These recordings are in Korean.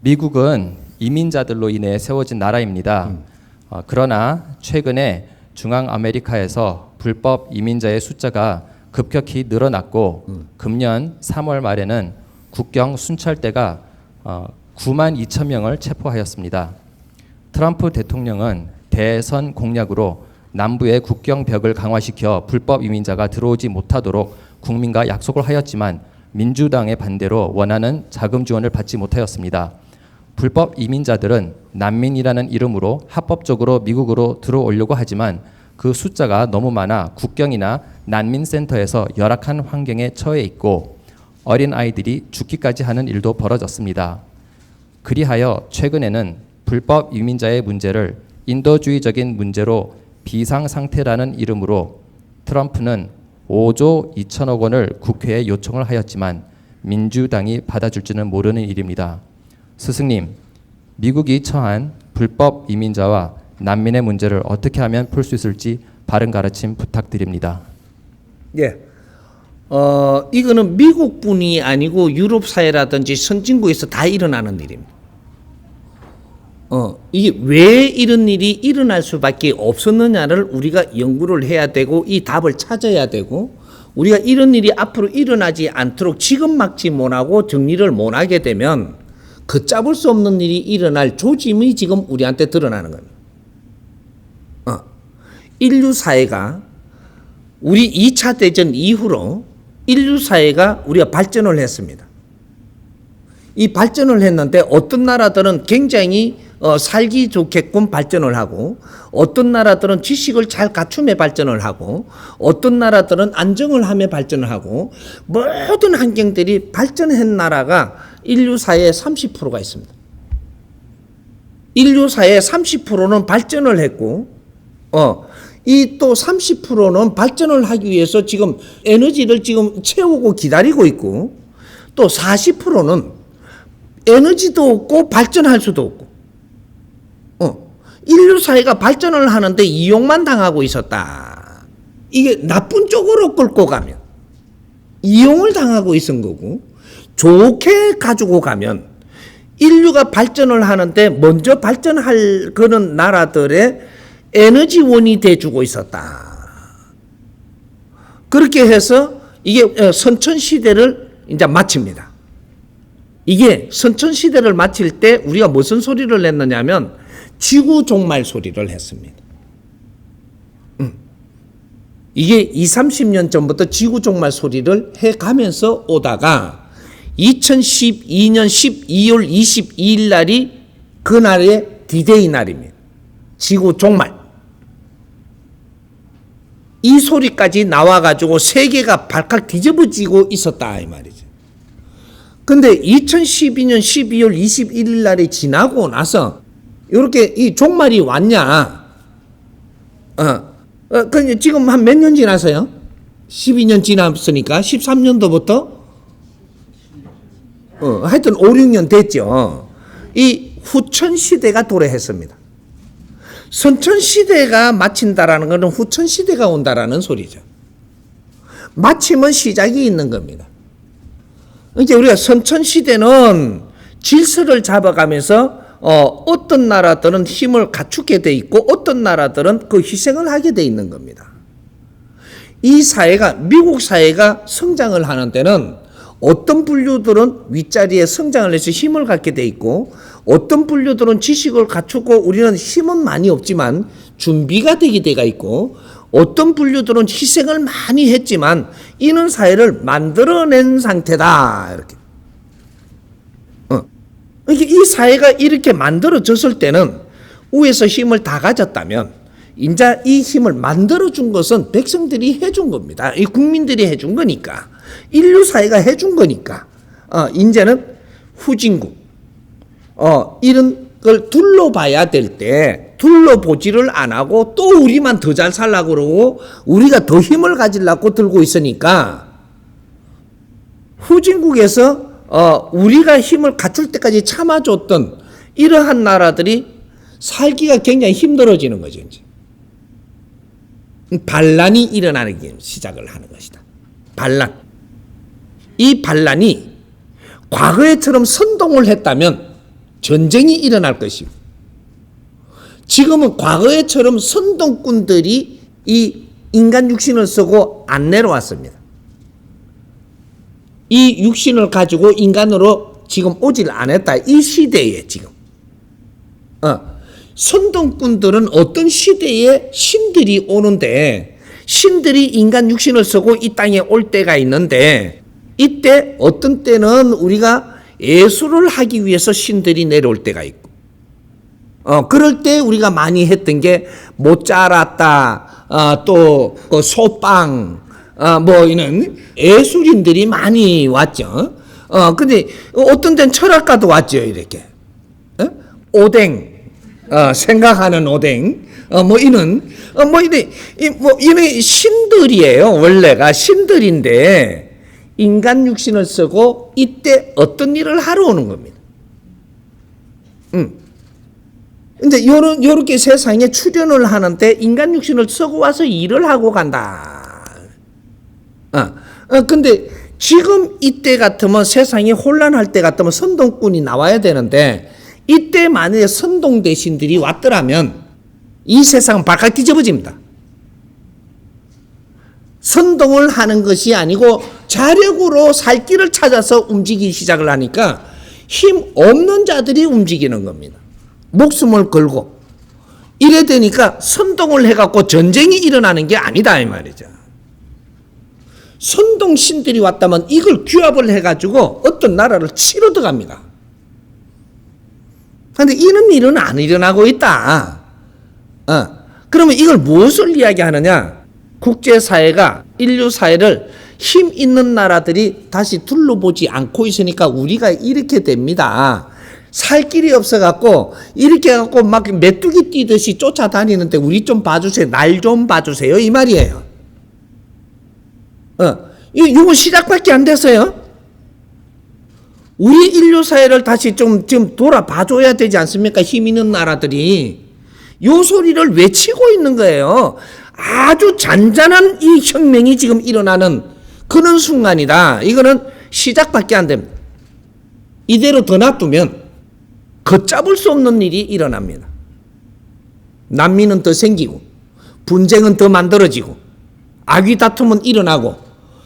미국은 이민자들로 인해 세워진 나라입니다. 그러나 최근에 중앙 아메리카에서 불법 이민자의 숫자가 급격히 늘어났고 금년 3월 말에는 국경 순찰대가 9만 2천 명을 체포하였습니다. 트럼프 대통령은 대선 공약으로 남부의 국경벽을 강화시켜 불법 이민자가 들어오지 못하도록 국민과 약속을 하였지만 민주당의 반대로 원하는 자금 지원을 받지 못하였습니다. 불법 이민자들은 난민이라는 이름으로 합법적으로 미국으로 들어오려고 하지만 그 숫자가 너무 많아 국경이나 난민센터에서 열악한 환경에 처해 있고 어린 아이들이 죽기까지 하는 일도 벌어졌습니다. 그리하여 최근에는 불법 이민자의 문제를 인도주의적인 문제로 비상상태라는 이름으로 트럼프는 5조 2천억 원을 국회에 요청을 하였지만 민주당이 받아줄지는 모르는 일입니다. 스승님, 미국이 처한 불법 이민자와 난민의 문제를 어떻게 하면 풀 수 있을지 바른 가르침 부탁드립니다. 예. 이거는 미국뿐이 아니고 유럽 사회라든지 선진국에서 다 일어나는 일입니다. 이게 왜 이런 일이 일어날 수밖에 없었느냐를 우리가 연구를 해야 되고 이 답을 찾아야 되고 우리가 이런 일이 앞으로 일어나지 않도록 지금 막지 못하고 정리를 못하게 되면 걷잡을 수 없는 일이 일어날 조짐이 지금 우리한테 드러나는 겁니다. 인류 사회가 우리 2차 대전 이후로 인류 사회가 우리가 발전을 했습니다. 이 발전을 했는데 어떤 나라들은 굉장히 살기 좋게끔 발전을 하고 어떤 나라들은 지식을 잘 갖춤에 발전을 하고 어떤 나라들은 안정을 하며 발전을 하고 모든 환경들이 발전한 나라가 인류 사회의 30%가 있습니다. 인류 사회의 30%는 발전을 했고 이 또 30%는 발전을 하기 위해서 지금 에너지를 지금 채우고 기다리고 있고 또 40%는 에너지도 없고 발전할 수도 없고 인류 사회가 발전을 하는데 이용만 당하고 있었다. 이게 나쁜 쪽으로 끌고 가면 이용을 당하고 있은 거고 좋게 가지고 가면 인류가 발전을 하는데 먼저 발전할 그런 나라들의 에너지원이 돼주고 있었다. 그렇게 해서 이게 선천시대를 이제 마칩니다. 이게 선천시대를 마칠 때 우리가 무슨 소리를 냈느냐면 지구 종말 소리를 했습니다. 이게 20, 30년 전부터 지구 종말 소리를 해가면서 오다가 2012년 12월 22일 날이 그날의 D-Day 날입니다. 지구 종말. 이 소리까지 나와가지고 세계가 발칵 뒤집어지고 있었다 이 말이죠. 근데 2012년 12월 21일 날이 지나고 나서 이렇게 이 종말이 왔냐? 지금 한 몇 년 지나서요? 12년 지났으니까 13년도부터 하여튼 5, 6년 됐죠. 이 후천시대가 도래했습니다. 선천시대가 마친다라는 것은 후천시대가 온다라는 소리죠. 마침은 시작이 있는 겁니다. 이제 우리가 선천시대는 질서를 잡아가면서 어떤 나라들은 힘을 갖추게 돼 있고 어떤 나라들은 그 희생을 하게 돼 있는 겁니다. 이 사회가 미국 사회가 성장을 하는 데는 어떤 분류들은 윗자리에 성장을 해서 힘을 갖게 돼 있고 어떤 분류들은 지식을 갖추고 우리는 힘은 많이 없지만 준비가 되게 돼가 있고 어떤 분류들은 희생을 많이 했지만 이는 사회를 만들어낸 상태다. 이렇게. 이 사회가 이렇게 만들어졌을 때는 위에서 힘을 다 가졌다면 이제 이 힘을 만들어준 것은 백성들이 해준 겁니다. 이 국민들이 해준 거니까. 인류 사회가 해준 거니까. 이제는 후진국. 이런 걸 둘러봐야 될 때 둘러보지를 안 하고 또 우리만 더 잘 살라고 그러고 우리가 더 힘을 가지려고 들고 있으니까 후진국에서 우리가 힘을 갖출 때까지 참아줬던 이러한 나라들이 살기가 굉장히 힘들어지는 거죠. 이제. 반란이 일어나기 시작을 하는 것이다. 반란. 이 반란이 과거에처럼 선동을 했다면 전쟁이 일어날 것이고, 지금은 과거에처럼 선동꾼들이 이 인간 육신을 쓰고 안 내려왔습니다. 이 육신을 가지고 인간으로 지금 오질 않았다. 이 시대에 지금. 선동꾼들은 어떤 시대에 신들이 오는데, 신들이 인간 육신을 쓰고 이 땅에 올 때가 있는데, 이때 어떤 때는 우리가 예술을 하기 위해서 신들이 내려올 때가 있고, 그럴 때 우리가 많이 했던 게 모짜라따, 또 소빵, 뭐 이런 예술인들이 많이 왔죠. 근데 어떤 데는 철학가도 왔죠, 이렇게. 오뎅, 생각하는 오뎅, 뭐 이런 신들이에요. 원래가 신들인데 인간 육신을 쓰고 이때 어떤 일을 하러 오는 겁니다. 근데 요렇게 세상에 출현을 하는데 인간 육신을 쓰고 와서 일을 하고 간다. 근데 지금 이때 같으면, 세상이 혼란할 때 같으면 선동꾼이 나와야 되는데, 이때 만약에 선동 대신들이 왔더라면 이 세상은 발칵 뒤집어집니다. 선동을 하는 것이 아니고 자력으로 살 길을 찾아서 움직이기 시작을 하니까 힘 없는 자들이 움직이는 겁니다. 목숨을 걸고. 이래 되니까 선동을 해갖고 전쟁이 일어나는 게 아니다 이 말이죠. 선동신들이 왔다면 이걸 규합을 해가지고 어떤 나라를 치러 들어갑니다. 그런데 이런 일은 안 일어나고 있다. 그러면 이걸 무엇을 이야기하느냐? 국제사회가 인류사회를 힘 있는 나라들이 다시 둘러보지 않고 있으니까 우리가 이렇게 됩니다. 살 길이 없어갖고 이렇게 해갖고 막 메뚜기 뛰듯이 쫓아다니는데 우리 좀 봐주세요. 날 좀 봐주세요. 이 말이에요. 이거 시작밖에 안 됐어요. 우리 인류사회를 다시 좀 돌아봐줘야 되지 않습니까? 힘 있는 나라들이. 요 소리를 외치고 있는 거예요. 아주 잔잔한 이 혁명이 지금 일어나는 그런 순간이다. 이거는 시작밖에 안 됩니다. 이대로 더 놔두면 걷잡을 수 없는 일이 일어납니다. 난민은 더 생기고, 분쟁은 더 만들어지고, 악의 다툼은 일어나고,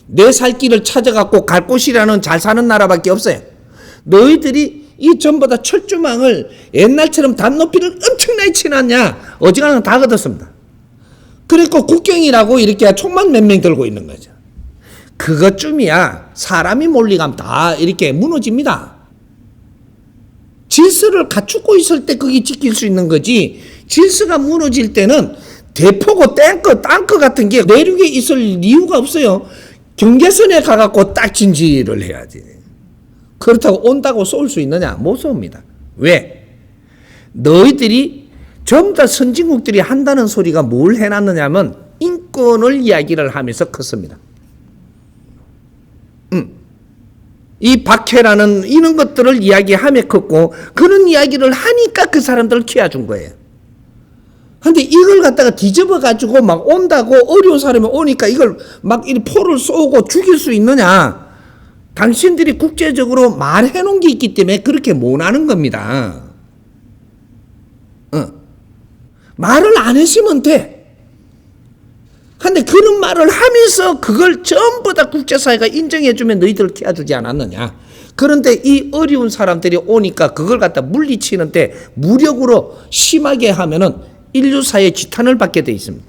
내 살 길을 찾아갖고 갈 곳이라는 잘 사는 나라밖에 없어요. 너희들이 이 전부 다 철조망을 옛날처럼 담높이를 엄청나게 치놨냐? 어지간하면 다 걷었습니다. 그리고 국경이라고 이렇게 총만 몇 명 들고 있는 거죠. 그것쯤이야 사람이 몰리가면 다 이렇게 무너집니다. 질서를 갖추고 있을 때 그게 지킬 수 있는 거지, 질서가 무너질 때는 대포고 땅거 같은 게 내륙에 있을 이유가 없어요. 경계선에 가갖고 딱 진지를 해야지. 그렇다고 온다고 쏠 수 있느냐? 못 쏩니다. 왜? 너희들이 전부 다 선진국들이 한다는 소리가 뭘 해놨느냐면 인권을 이야기를 하면서 컸습니다. 이 박해라는 이런 것들을 이야기하며 컸고, 그런 이야기를 하니까 그 사람들을 키워준 거예요. 근데 이걸 갖다가 뒤집어가지고 막 온다고, 어려운 사람이 오니까 이걸 막 이 포를 쏘고 죽일 수 있느냐? 당신들이 국제적으로 말해놓은 게 있기 때문에 그렇게 못하는 겁니다. 말을 안 했으면 돼. 근데 그런 말을 하면서 그걸 전부 다 국제사회가 인정해주면 너희들을 키워주지 않았느냐. 그런데 이 어려운 사람들이 오니까 그걸 갖다 물리치는데 무력으로 심하게 하면은 인류사회의 지탄을 받게 돼 있습니다.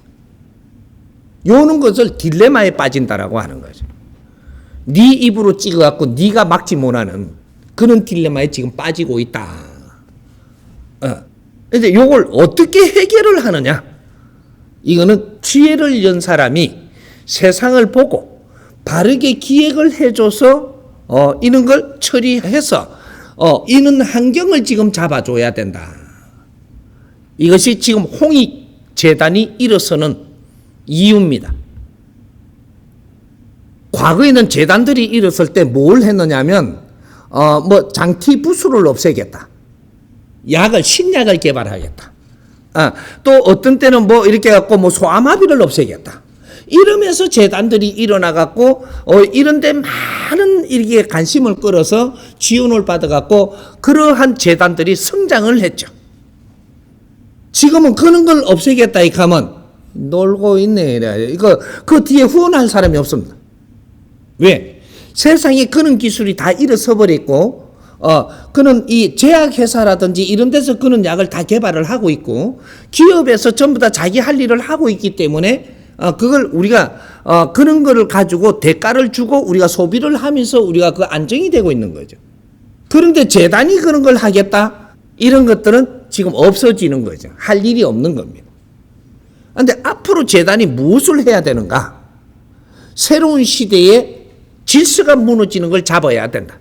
요는 것을 딜레마에 빠진다라고 하는 거죠. 네 입으로 찍어갖고 네가 막지 못하는 그런 딜레마에 지금 빠지고 있다. 근데 요걸 어떻게 해결을 하느냐? 이거는 지혜를 연 사람이 세상을 보고 바르게 기획을 해줘서 이런 걸 처리해서 이런 환경을 지금 잡아줘야 된다. 이것이 지금 홍익재단이 일어서는 이유입니다. 과거에는 재단들이 일었을 때 뭘 했느냐면 장티 부수를 없애겠다. 신약을 개발하겠다. 또 어떤 때는 이렇게 갖고 소아마비를 없애겠다. 이러면서 재단들이 일어나갖고 이런데 많은 이렇게 관심을 끌어서 지원을 받아갖고 그러한 재단들이 성장을 했죠. 지금은 그런 걸 없애겠다 이 가면 놀고 있네. 이거 그 뒤에 후원할 사람이 없습니다. 왜? 세상에 그런 기술이 다 일어서 버렸고, 그는 이 제약회사라든지 이런 데서 그런 약을 다 개발을 하고 있고, 기업에서 전부 다 자기 할 일을 하고 있기 때문에, 그걸 우리가, 그런 거를 가지고 대가를 주고 우리가 소비를 하면서 우리가 그 안정이 되고 있는 거죠. 그런데 재단이 그런 걸 하겠다? 이런 것들은 지금 없어지는 거죠. 할 일이 없는 겁니다. 그런데 앞으로 재단이 무엇을 해야 되는가? 새로운 시대에 질서가 무너지는 걸 잡아야 된다.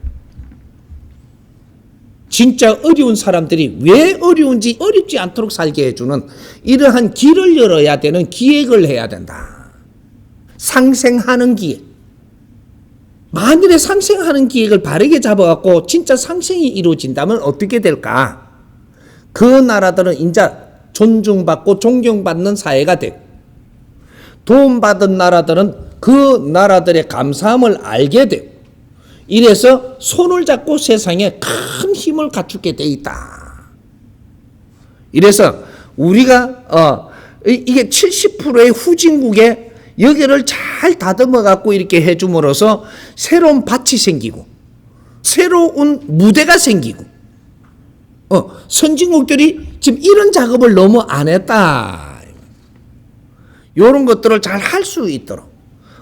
진짜 어려운 사람들이 왜 어려운지 어렵지 않도록 살게 해주는 이러한 길을 열어야 되는 기획을 해야 된다. 상생하는 기획. 만일에 상생하는 기획을 바르게 잡아갖고 진짜 상생이 이루어진다면 어떻게 될까? 그 나라들은 이제 존중받고 존경받는 사회가 되고, 도움받은 나라들은 그 나라들의 감사함을 알게 되고, 이래서 손을 잡고 세상에 큰 힘을 갖추게 돼 있다. 이래서 우리가 이게 70%의 후진국에 여기를 잘 다듬어 갖고 이렇게 해줌으로써 새로운 밭이 생기고 새로운 무대가 생기고, 선진국들이 지금 이런 작업을 너무 안 했다. 이런 것들을 잘 할 수 있도록,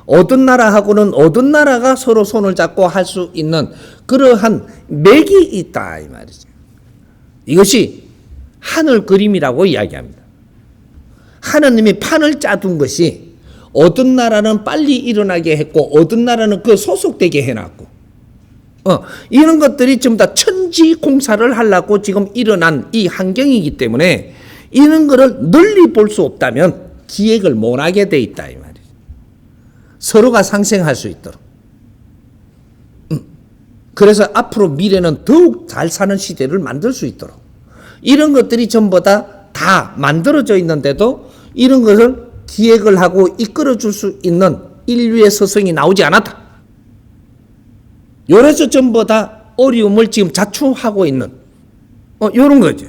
어떤 나라하고는 어떤 나라가 서로 손을 잡고 할 수 있는 그러한 맥이 있다 이 말이죠. 이것이 하늘 그림이라고 이야기합니다. 하나님이 판을 짜둔 것이 어떤 나라는 빨리 일어나게 했고 어떤 나라는 그 소속되게 해놨고, 이런 것들이 전부 다 천지 공사를 하려고 지금 일어난 이 환경이기 때문에 이런 거를 널리 볼 수 없다면 기획을 못 하게 돼 있다 이 말이에요. 서로가 상생할 수 있도록. 그래서 앞으로 미래는 더욱 잘 사는 시대를 만들 수 있도록 이런 것들이 전부 다 만들어져 있는데도 이런 것을 기획을 하고 이끌어 줄 수 있는 인류의 서성이 나오지 않았다. 요래서 전부 다 어려움을 지금 자초하고 있는 이런 거죠.